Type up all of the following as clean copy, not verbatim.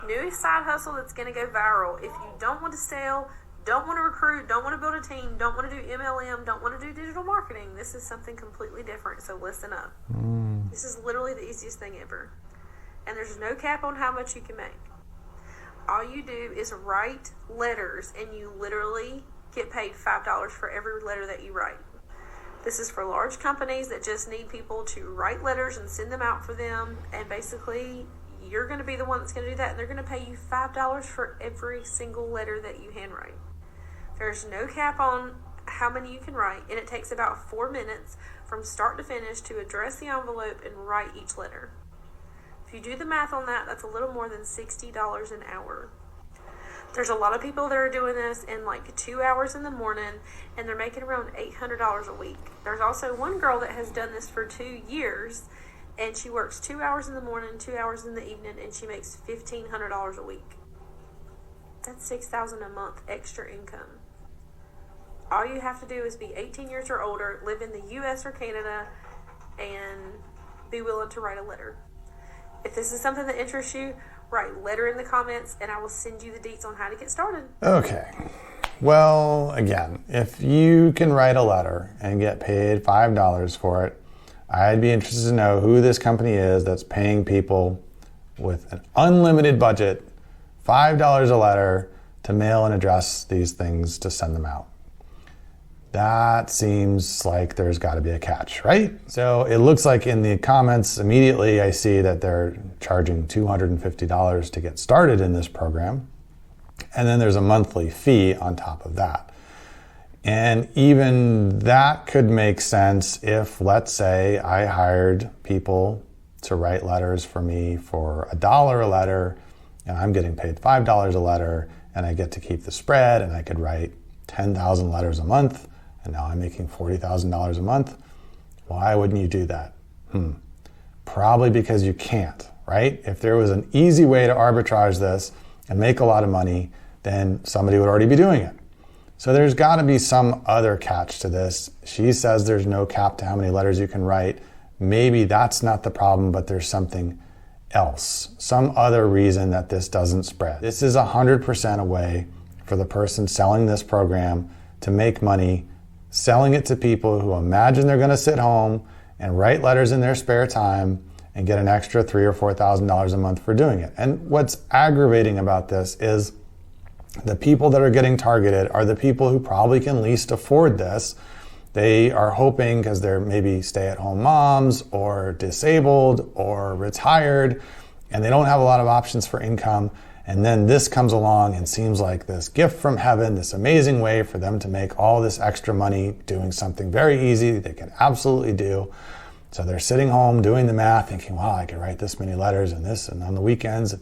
New side hustle that's going to go viral. If you don't want to sell, don't want to recruit, don't want to build a team, don't want to do MLM, don't want to do digital marketing, this is something completely different. So listen up. This is literally the easiest thing ever. And there's no cap on how much you can make. All you do is write letters, and you literally get paid $5 for every letter that you write. This is for large companies that just need people to write letters and send them out for them, and basically you're going to be the one that's going to do that, and they're going to pay you $5 for every single letter that you handwrite. There's no cap on how many you can write, and it takes about 4 minutes from start to finish to address the envelope and write each letter. If you do the math on that, that's a little more than $60 an hour. There's a lot of people that are doing this in like 2 hours in the morning, and they're making around $800 a week. There's also one girl that has done this for 2 years, and she works 2 hours in the morning, 2 hours in the evening, and she makes $1,500 a week. That's $6,000 a month extra income. All you have to do is be 18 years or older, live in the US or Canada, and be willing to write a letter. If this is something that interests you, write letter in the comments, and I will send you the deets on how to get started. Okay. Well, again, if you can write a letter and get paid $5 for it, I'd be interested to know who this company is that's paying people with an unlimited budget, $5 a letter, to mail and address these things to send them out. That seems like there's got to be a catch, right? So it looks like in the comments immediately I see that they're charging $250 to get started in this program. And then there's a monthly fee on top of that. And even that could make sense if, let's say, I hired people to write letters for me for $1 a letter, and I'm getting paid $5 a letter, and I get to keep the spread, and I could write 10,000 letters a month, and now I'm making $40,000 a month. Why wouldn't you do that? Probably because you can't, right? If there was an easy way to arbitrage this and make a lot of money, then somebody would already be doing it. So there's got to be some other catch to this. She says there's no cap to how many letters you can write. Maybe that's not the problem, but there's something else, some other reason that this doesn't spread. This is 100% a way for the person selling this program to make money, selling it to people who imagine they're going to sit home and write letters in their spare time and get an extra $3,000 or $4,000 a month for doing it. And what's aggravating about this is the people that are getting targeted are the people who probably can least afford this. They are hoping, because they're maybe stay-at-home moms or disabled or retired, and they don't have a lot of options for income. And then this comes along and seems like this gift from heaven, this amazing way for them to make all this extra money doing something very easy they can absolutely do. So they're sitting home doing the math, thinking, wow, I could write this many letters and this and on the weekends.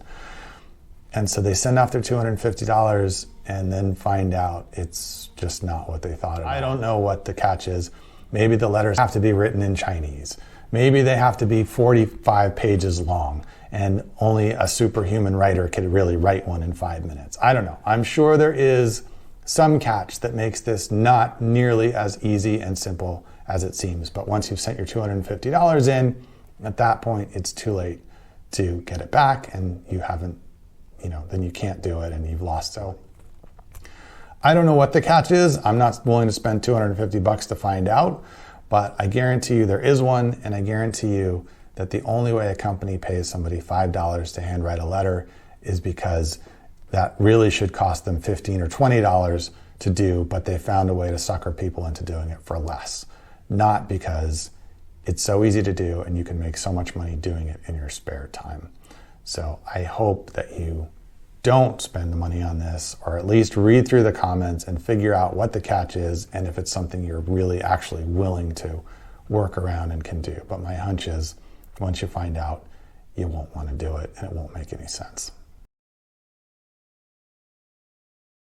And so they send off their $250 and then find out it's just not what they thought. I don't know what the catch is. Maybe the letters have to be written in Chinese. Maybe they have to be 45 pages long, and only a superhuman writer could really write one in 5 minutes. I don't know. I'm sure there is some catch that makes this not nearly as easy and simple as it seems. But once you've sent your $250 in, at that point, it's too late to get it back, and you haven't, then you can't do it and you've lost. So I don't know what the catch is. I'm not willing to spend $250 to find out, but I guarantee you there is one, and I guarantee you that the only way a company pays somebody $5 to handwrite a letter is because that really should cost them $15 or $20 to do, but they found a way to sucker people into doing it for less. Not because it's so easy to do and you can make so much money doing it in your spare time. So I hope that you don't spend the money on this, or at least read through the comments and figure out what the catch is and if it's something you're really actually willing to work around and can do. But my hunch is once you find out, you won't want to do it and it won't make any sense.